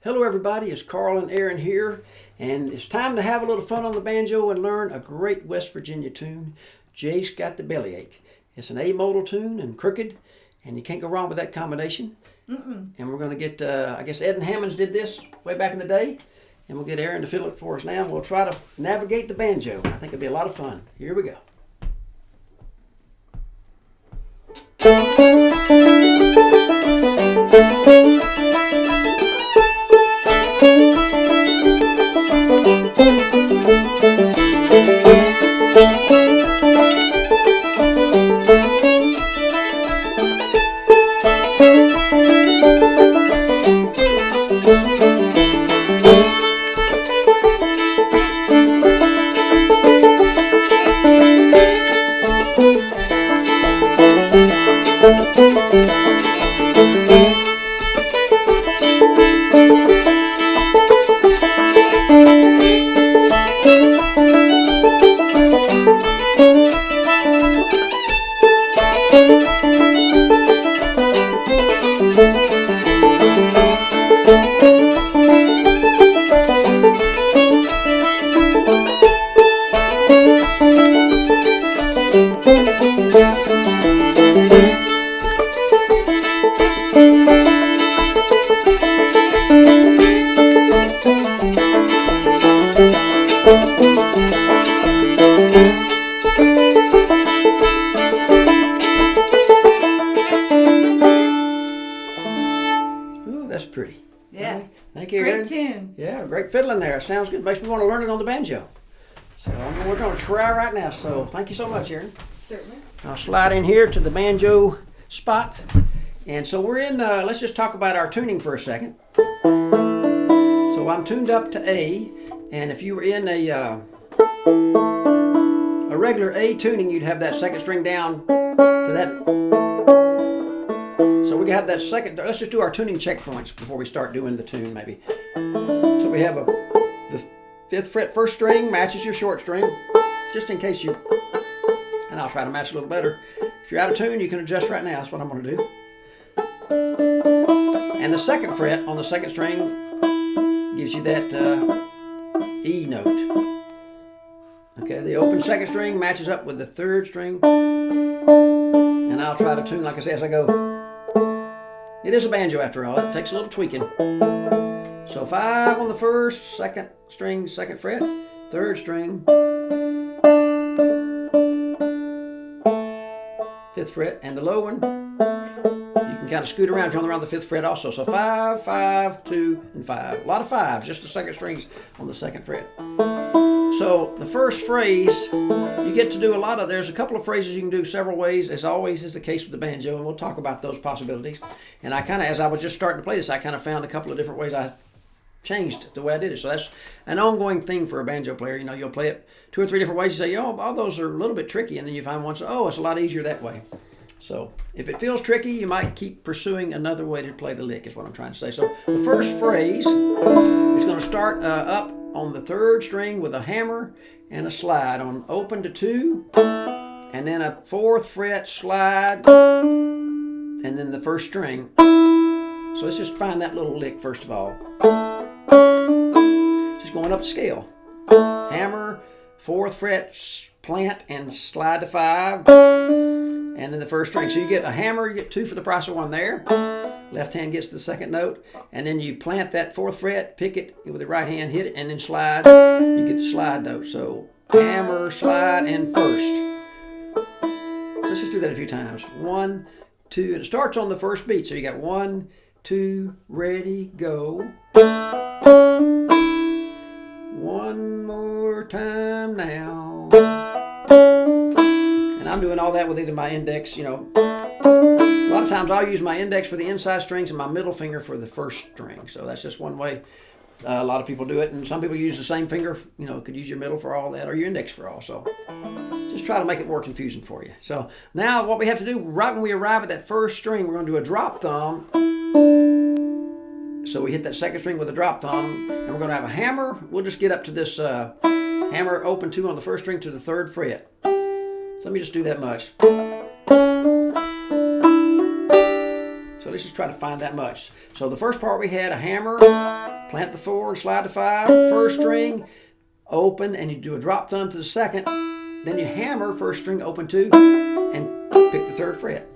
Hello everybody, it's Carl and Erynn here, and it's time to have a little fun on the banjo and learn a great West Virginia tune, Jake's Got The Bellyache. It's an A modal tune and crooked, and you can't go wrong with that combination. And we're going to get, I guess Edden Hammons did this way back in the day, and we'll get Erynn to fiddle it for us now, and we'll try to navigate the banjo. I think it'll be a lot of fun. Here we go. Ooh, that's pretty. Yeah. Thank you, Great Erynn. tune. Yeah, great fiddling there. Sounds good. Makes me want to learn it on the banjo. So we're going to try right now. So thank you so much, Erynn. Certainly. I'll slide in here to the banjo spot. And so we're in, let's just talk about our tuning for a second. So I'm tuned up to A, and if you were in a regular A tuning, you'd have that second string down to that. So we have that second, let's just do our tuning checkpoints before we start doing the tune maybe. So we have the 5th fret first string matches your short string, just in case you, and I'll try to match a little better. If you're out of tune, you can adjust right now. That's what I'm going to do. And the 2nd fret on the 2nd string gives you that E note. Okay, the open 2nd string matches up with the 3rd string. And I'll try to tune, like I say, as I go. It is a banjo after all. It takes a little tweaking. So 5 on the 1st, 2nd string, 2nd fret, 3rd string, 5th fret, and the low one, you can kind of scoot around if you're on the 5th fret also. So 5, 5, 2, and 5. A lot of 5s, just the 2nd strings on the 2nd fret. So the first phrase, you get to do a lot of, there's a couple of phrases you can do several ways, as always is the case with the banjo, and we'll talk about those possibilities. And I kind of, as I was just starting to play this, I kind of found a couple of different ways I changed the way I did it. So that's an ongoing thing for a banjo player. You know, you'll play it 2 or 3 different ways. You say, oh, all those are a little bit tricky, and then you find one, so, oh, it's a lot easier that way. So if it feels tricky, you might keep pursuing another way to play the lick, is what I'm trying to say. So the first phrase is going to start up on the 3rd string with a hammer and a slide on open to 2, and then a 4th fret slide, and then the 1st string. So let's just find that little lick first of all. Just going up the scale. Hammer, 4th fret, plant, and slide to 5, and then the 1st string. So you get a hammer, you get 2 for the price of 1 there. Left hand gets the 2nd note, and then you plant that 4th fret, pick it with the right hand, hit it, and then slide. You get the slide note. So hammer, slide, and 1st. So let's just do that a few times. 1, 2, and it starts on the 1st beat. So you got 1, 2, ready, go. One more time now. And I'm doing all that with either my index, you know. A lot of times I'll use my index for the inside strings and my middle finger for the 1st string. So that's just one way a lot of people do it. And some people use the same finger, you know, could use your middle for all that or your index for all. So just try to make it more confusing for you. So now what we have to do, right when we arrive at that 1st string, we're going to do a drop thumb. So we hit that 2nd string with a drop thumb, and we're going to have a hammer. We'll just get up to this hammer open 2 on the 1st string to the 3rd fret. So let me just do that much. So let's just try to find that much. So the first part we had a hammer, plant the 4 and slide to 5, first string, open, and you do a drop thumb to the second, then you hammer first string, open 2, and pick the 3rd fret.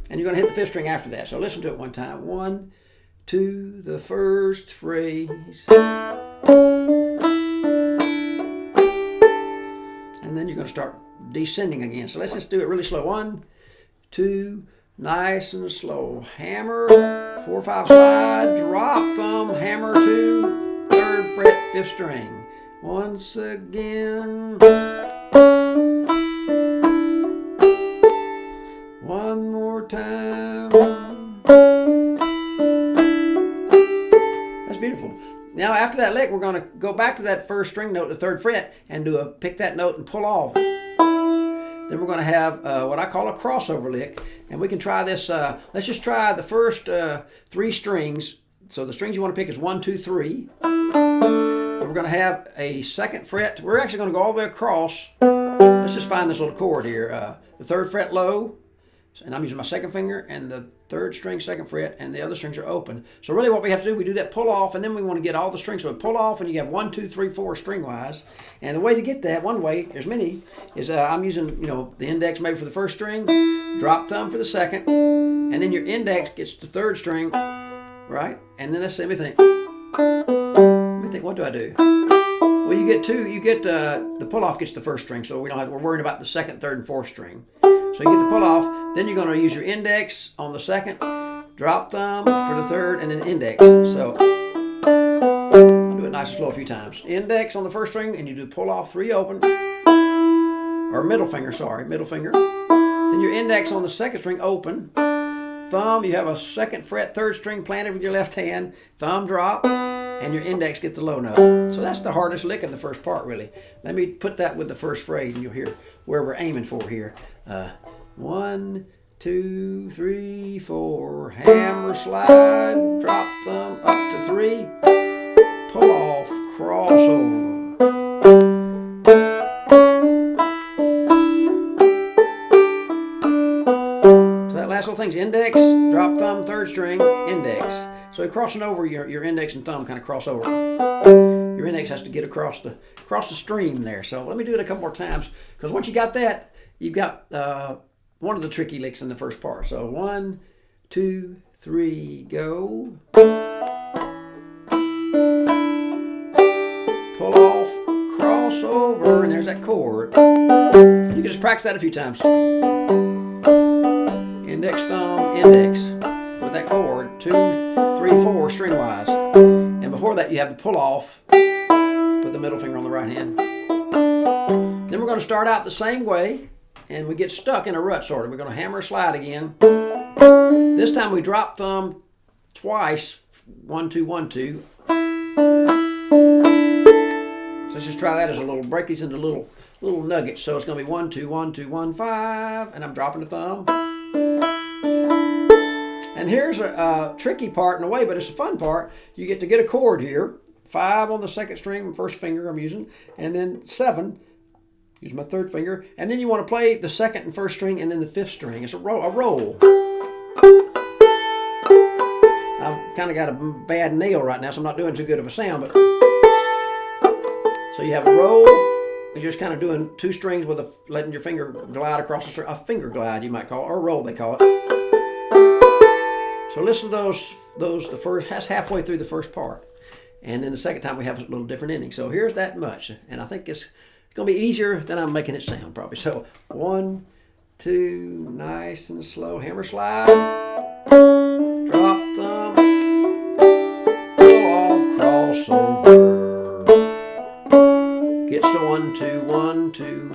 And you're going to hit the 5th string after that. So listen to it one time. 1, 2, the first phrase. And then you're going to start descending again. So let's just do it really slow. 1, 2, nice and slow. Hammer, 4, 5, slide, drop thumb, hammer 2, 3rd fret, 5th string. Once again. One more time. That's beautiful. Now after that lick, we're going to go back to that first string note, the 3rd fret, and pick that note and pull off. Then we're going to have what I call a crossover lick, and we can try this. Let's just try the first 3 strings. So the strings you want to pick is 1, 2, 3. We're going to have a 2nd fret. We're actually going to go all the way across. Let's just find this little chord here. The 3rd fret low, and I'm using my 2nd finger, and the 3rd string, 2nd fret, and the other strings are open. So really what we have to do, we do that pull off, and then we want to get all the strings. So we pull off, and you have 1, 2, 3, 4 string wise. And the way to get that, one way, there's many, is I'm using the index maybe for the first string, drop thumb for the 2nd, and then your index gets the 3rd string, right? And then let me think, what do I do? Well, you get the pull off gets the 1st string, so we're worrying about the 2nd, 3rd, and 4th string. So you get the pull off, then you're going to use your index on the 2nd, drop thumb for the 3rd, and then index. So I'll do it nice and slow a few times. Index on the 1st string, and you do pull off 3 open, or middle finger. Then your index on the 2nd string open, thumb, you have a 2nd fret, 3rd string planted with your left hand, thumb drop, and your index gets the low note. So that's the hardest lick in the first part, really. Let me put that with the first phrase, and you'll hear where we're aiming for here. 1, 2, 3, 4, hammer, slide, drop thumb, up to 3, pull off, crossover. So that last little thing's index, drop thumb, 3rd string, index. So you're crossing over, your index and thumb kind of cross over. Your index has to get across the stream there. So let me do it a couple more times, because once you got that, you've got one of the tricky licks in the first part. So 1, 2, 3, go. Pull off, cross over, and there's that chord. You can just practice that a few times. Index, thumb, index with that chord, 2, 3, 4 string wise. And before that, you have the pull off with the middle finger on the right hand. Then we're going to start out the same way, and we get stuck in a rut sort of. We're going to hammer slide again. This time we drop thumb twice, 1, 2, 1, 2. So let's just try that as a little, break these into little nuggets. So it's going to be 1, 2, 1, 2, 1, 5, and I'm dropping the thumb. And here's a tricky part in a way, but it's a fun part. You get to get a chord here. 5 on the 2nd string, 1st finger I'm using, and then 7, use my 3rd finger, and then you want to play the 2nd and 1st string, and then the 5th string. It's a roll. I've kind of got a bad nail right now, so I'm not doing too good of a sound, but so you have a roll. You're just kind of doing 2 strings with letting your finger glide across the string. A finger glide, you might call it, or roll they call it. So listen to those. The first, that's halfway through the first part. And then the second time we have a little different ending. So here's that much. And I think it's going to be easier than I'm making it sound probably. So 1, 2, nice and slow. Hammer slide. Drop thumb. Pull off, crossover. Gets to 1, 2, 1, 2.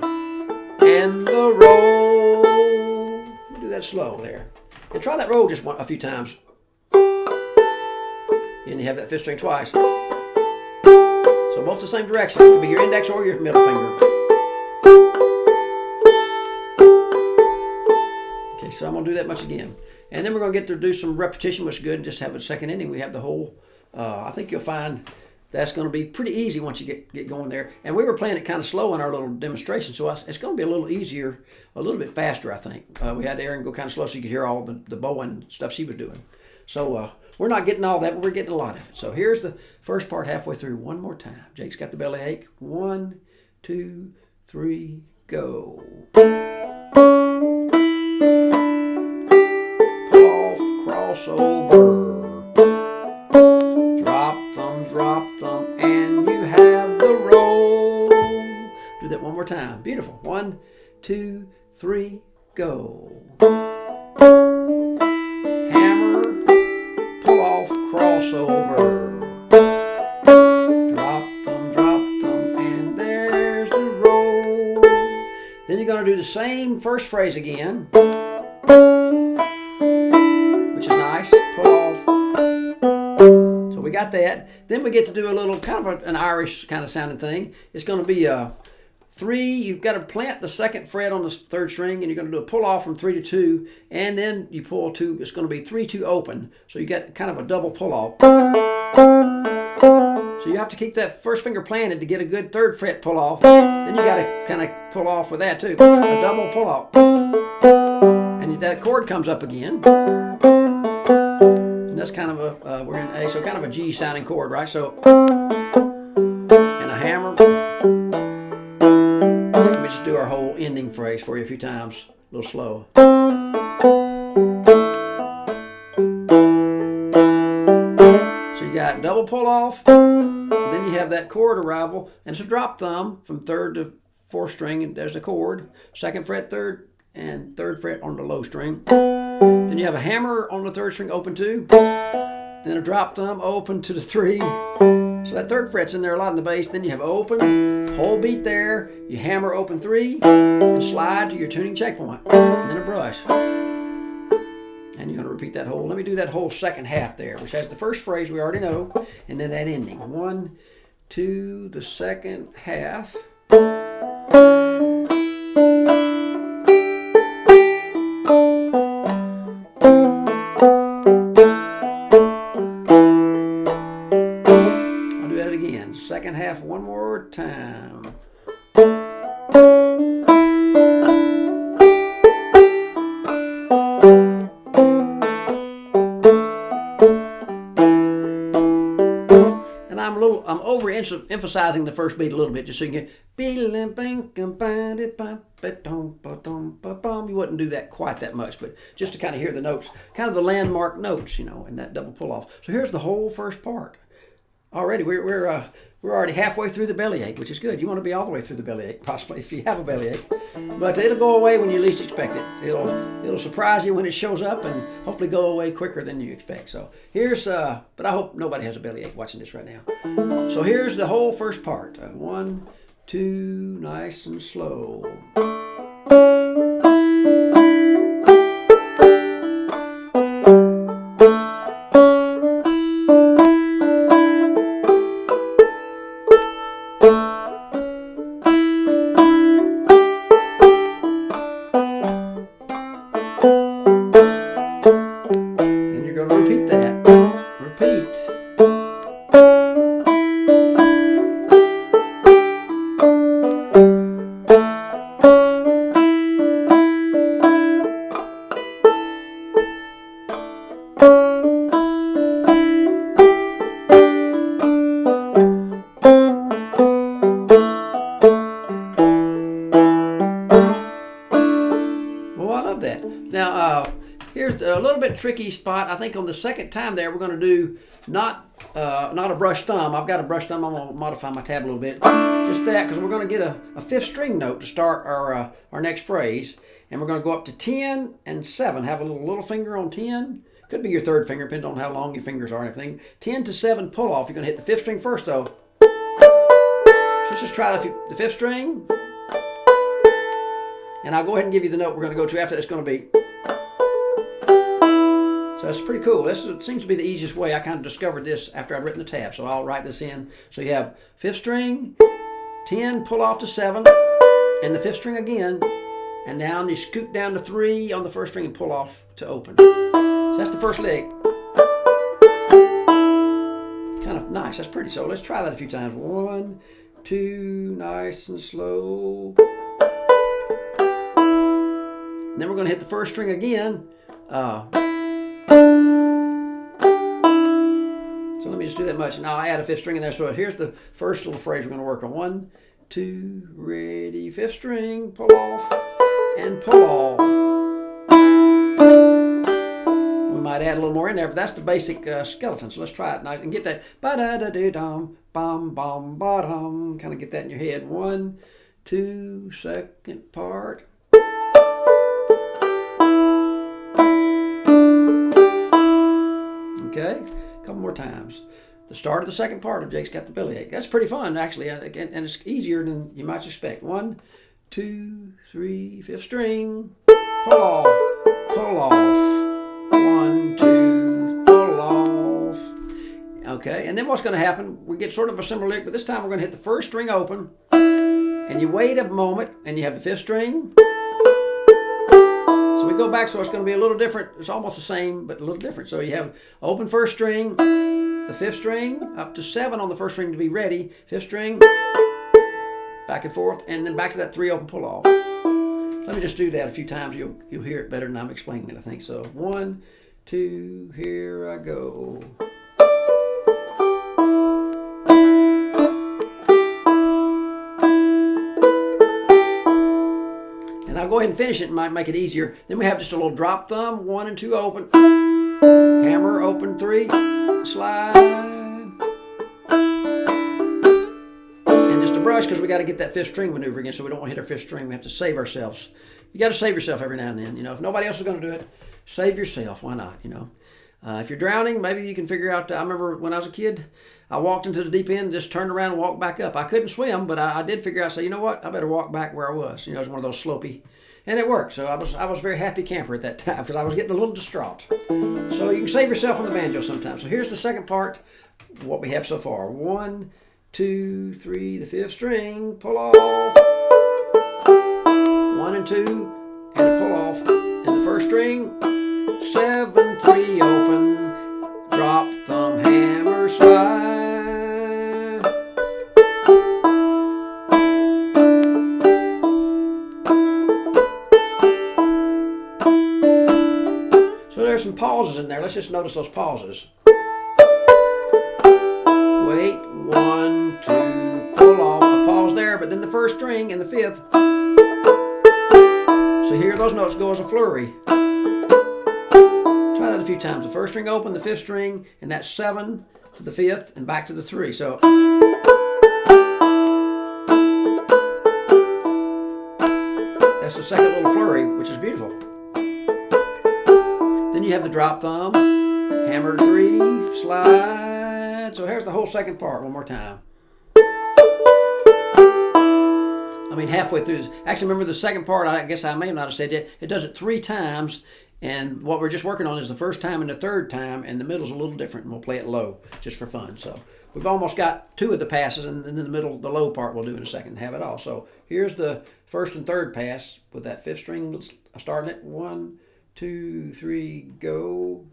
And the roll. Do that slow there. And try that roll just a few times. And you have that 5th string twice. So both the same direction. It could be your index or your middle finger. Okay, so I'm going to do that much again. And then we're going to get to do some repetition, which is good. Just have a second ending. We have the whole, I think you'll find that's going to be pretty easy once you get going there. And we were playing it kind of slow in our little demonstration, so it's going to be a little easier, a little bit faster, I think. We had Erynn go kind of slow so you could hear all the bowing stuff she was doing. So we're not getting all that, but we're getting a lot of it. So here's the first part halfway through one more time. Jake's got the bellyache. 1, 2, 3, go. Pull off, cross over. Drop them, and you have the roll. Do that one more time. Beautiful. 1, 2, 3, go. Hammer, pull off, cross over. Drop them, and there's the roll. Then you're going to do the same first phrase again, which is nice. Pull off. So we got that. Then we get to do a little kind of an Irish kind of sounding thing. It's going to be 3. You've got to plant the second fret on the 3rd string, and you're going to do a pull off from 3 to 2, and then you pull 2. It's going to be 3, 2 open. So you got kind of a double pull off. So you have to keep that first finger planted to get a good 3rd fret pull off. Then you got to kind of pull off with that too, a double pull off, and that chord comes up again. That's kind of a, we're in A, so kind of a G sounding chord, right? So, and a hammer. Let me just do our whole ending phrase for you a few times, a little slow. So you got double pull off, then you have that chord arrival, and it's a drop thumb from 3rd to 4th string, and there's the chord, 2nd fret 3rd, and 3rd fret on the low string. Then you have a hammer on the 3rd string open 2. Then a drop thumb open to the 3. So that 3rd fret's in there a lot in the bass. Then you have open, whole beat there. You hammer open 3 and slide to your tuning checkpoint. And then a brush. And you're going to repeat that whole. Let me do that whole second half there, which has the first phrase we already know, and then that ending. 1, 2, the second half. Second half one more time. And I'm over-emphasizing the first beat a little bit, just so you can get. You wouldn't do that quite that much, but just to kind of hear the notes, kind of the landmark notes, you know, in that double pull off. So here's the whole first part. Already, we're already halfway through the bellyache, which is good. You want to be all the way through the bellyache, possibly, if you have a bellyache. But it'll go away when you least expect it. It'll surprise you when it shows up, and hopefully go away quicker than you expect. So here's, but I hope nobody has a bellyache watching this right now. So here's the whole first part. 1, 2, nice and slow. Here's a little bit tricky spot. I think on the second time there, we're going to do not a brush thumb. I've got a brush thumb. I'm going to modify my tab a little bit. Just that, because we're going to get a 5th string note to start our next phrase. And we're going to go up to 10 and 7. Have a little finger on 10. Could be your 3rd finger, depends on how long your fingers are and everything. 10 to 7 pull off. You're going to hit the 5th string first, though. So let's just try the 5th string. And I'll go ahead and give you the note we're going to go to after. It's going to be. So that's pretty cool. This seems to be the easiest way. I kind of discovered this after I'd written the tab. So I'll write this in. So you have 5th string, 10, pull off to 7, and the 5th string again. And now you scoot down to 3 on the 1st string and pull off to open. So that's the first lick. Kind of nice. That's pretty. So let's try that a few times. 1, 2, nice and slow. And then we're going to hit the 1st string again. So let me just do that much, and I'll add a fifth string in there. So here's the first little phrase we're going to work on. 1, 2, ready, fifth string, pull off, and pull off. We might add a little more in there, but that's the basic skeleton. So let's try it, and I can get that ba-da-da-dee-dum, bum, bum, ba-dum. Kind of get that in your head. 1, 2, second part. Okay, a couple more times. The start of the second part of Jake's Got the Bellyache. That's pretty fun, actually, and it's easier than you might suspect. 1, 2, 3, fifth string, pull off, pull off. 1, 2, pull off. Okay, and then what's going to happen, we get sort of a similar lick, but this time we're going to hit the first string open, and you wait a moment, and you have the fifth string. So we go back, so it's going to be a little different. It's almost the same, but a little different. So you have open first string, the fifth string, up to 7 on the first string to be ready, fifth string, back and forth, and then back to that 3 open pull off. Let me just do that a few times. You'll hear it better than I'm explaining it, I think. So 1, 2, here I go. I'll go ahead and finish it, and might make it easier. Then we have just a little drop thumb, 1 and 2 open, hammer, open 3, slide, and just a brush because we got to get that fifth string maneuver again, so we don't want to hit our fifth string. We have to save ourselves. You got to save yourself every now and then. You know, if nobody else is going to do it, save yourself. Why not? You know, if you're drowning, maybe you can figure out. I remember when I was a kid, I walked into the deep end, just turned around and walked back up. I couldn't swim, but I did figure out, say, you know what? I better walk back where I was. You know, it was one of those slopey. And it worked. So I was a very happy camper at that time because I was getting a little distraught. So you can save yourself on the banjo sometimes. So here's the second part, what we have so far. 1, 2, 3, the fifth string, pull off. 1 and 2, and a pull off. And the first string, 7, 3 open, drop, thumb, hammer, slide. So there's some pauses in there. Let's just notice those pauses. Wait, 1, 2, pull off, a pause there, but then the first string and the fifth. So here those notes go as a flurry. Try that a few times. The first string open, the fifth string, and that's 7 to the fifth and back to the 3. So that's the second little flurry, which is beautiful. Then you have the drop thumb, hammer 3, slide. So here's the whole second part one more time. I mean, halfway through this. Actually, remember the second part, I guess I may not have said it. It does it 3 times, and what we're just working on is the first time and the third time, and the middle's a little different, and we'll play it low just for fun. So we've almost got 2 of the passes, and then the middle, the low part we'll do in a second and have it all. So here's the first and third pass with that fifth string starting it. 1, 2, 3, go.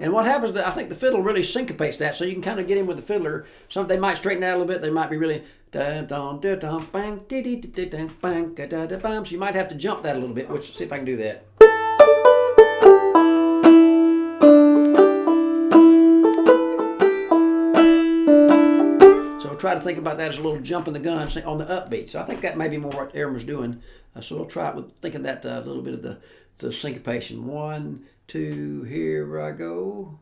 And what happens, I think the fiddle really syncopates that, so you can kind of get in with the fiddler. They might straighten out a little bit. They might be really bang, bang, bang. So you might have to jump that a little bit. Which, see if I can do that. So try to think about that as a little jump in the gun on the upbeat. So I think that may be more what Erynn was doing. So we'll try it with thinking that a little bit of the syncopation. 1, 2, here I go.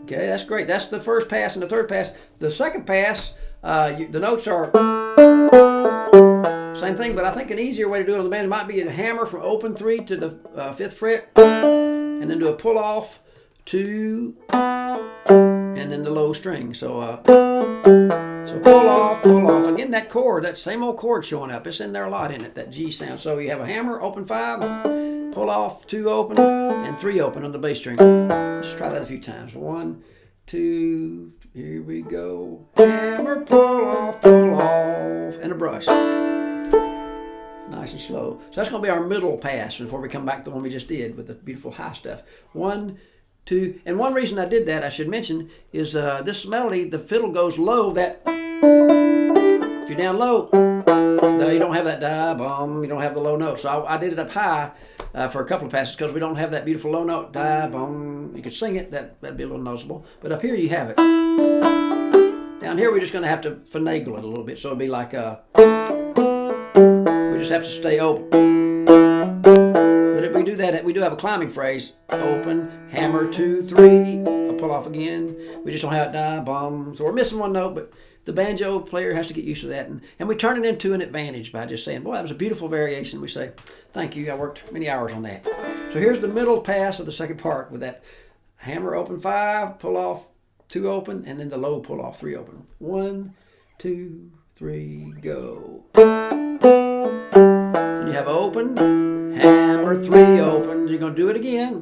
Okay, that's great. That's the first pass and the third pass. The second pass, the notes are same thing, but I think an easier way to do it on the banjo might be a hammer from open 3 to the 5th fret, and then do a pull off 2, and then the low string. So pull off. Again, that chord, that same old chord showing up. It's in there a lot, in it, that G sound. So you have a hammer, open 5, pull off, 2 open, and 3 open on the bass string. Let's try that a few times. 1, 2, here we go. Hammer, pull off, and a brush. Nice and slow. So that's going to be our middle pass before we come back to the one we just did with the beautiful high stuff. 1, 2. And one reason I did that, I should mention, is this melody, the fiddle goes low. That if you're down low, you don't have that da-bum, you don't have the low note. So I did it up high for a couple of passages because we don't have that beautiful low note, da-bum. You could sing it, that'd be a little noticeable. But up here you have it. Down here we're just going to have to finagle it a little bit. So it'd be like, we just have to stay open. But if we do that, we do have a climbing phrase. Open, hammer, 2, 3, I'll pull off again. We just don't have it, da-bum. So we're missing one note, but the banjo player has to get used to that. And we turn it into an advantage by just saying, boy, that was a beautiful variation. We say, thank you, I worked many hours on that. So here's the middle pass of the second part with that hammer open 5, pull off 2 open, and then the low pull off 3 open. 1, 2, 3, go. Then you have open, hammer, 3 open. You're going to do it again.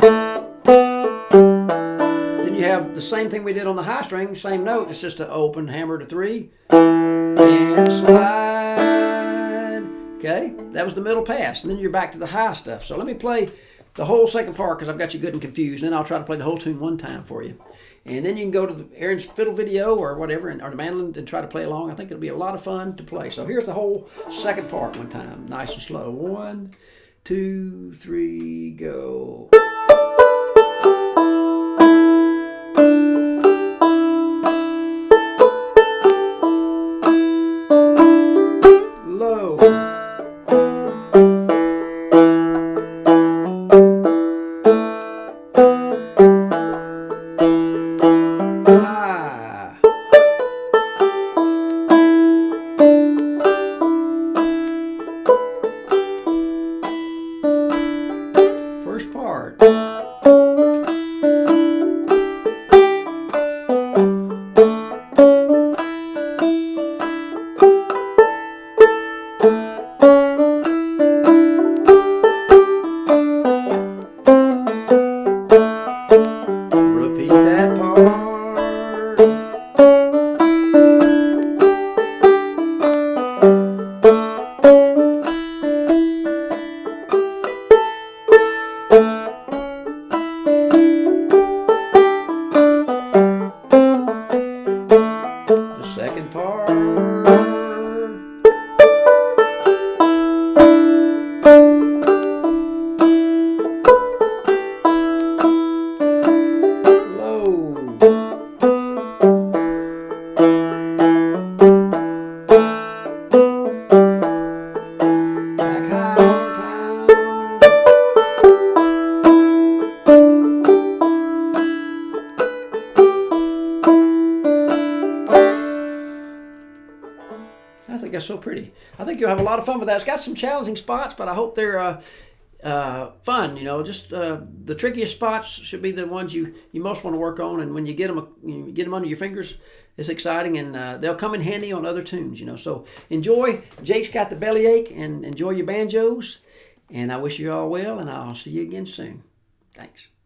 Then you have the same thing we did on the high string, same note. It's just an open, hammer to 3, and slide. Okay, that was the middle pass. And then you're back to the high stuff. So let me play the whole second part because I've got you good and confused. And then I'll try to play the whole tune one time for you. And then you can go to Erynn's fiddle video or whatever, or the mandolin, and try to play along. I think it'll be a lot of fun to play. So here's the whole second part one time, nice and slow. 1, 2, 3, go. Low. First part. Repeat that part. The second part. Low. Back high time. I think that's so pretty. I think you'll have a lot of fun with that. It's got some challenging spots, but I hope they're fun. You know, just the trickiest spots should be the ones you most want to work on. And when you get them under your fingers, it's exciting, and they'll come in handy on other tunes. You know, so enjoy. Jake's Got the Bellyache, and enjoy your banjos. And I wish you all well, and I'll see you again soon. Thanks.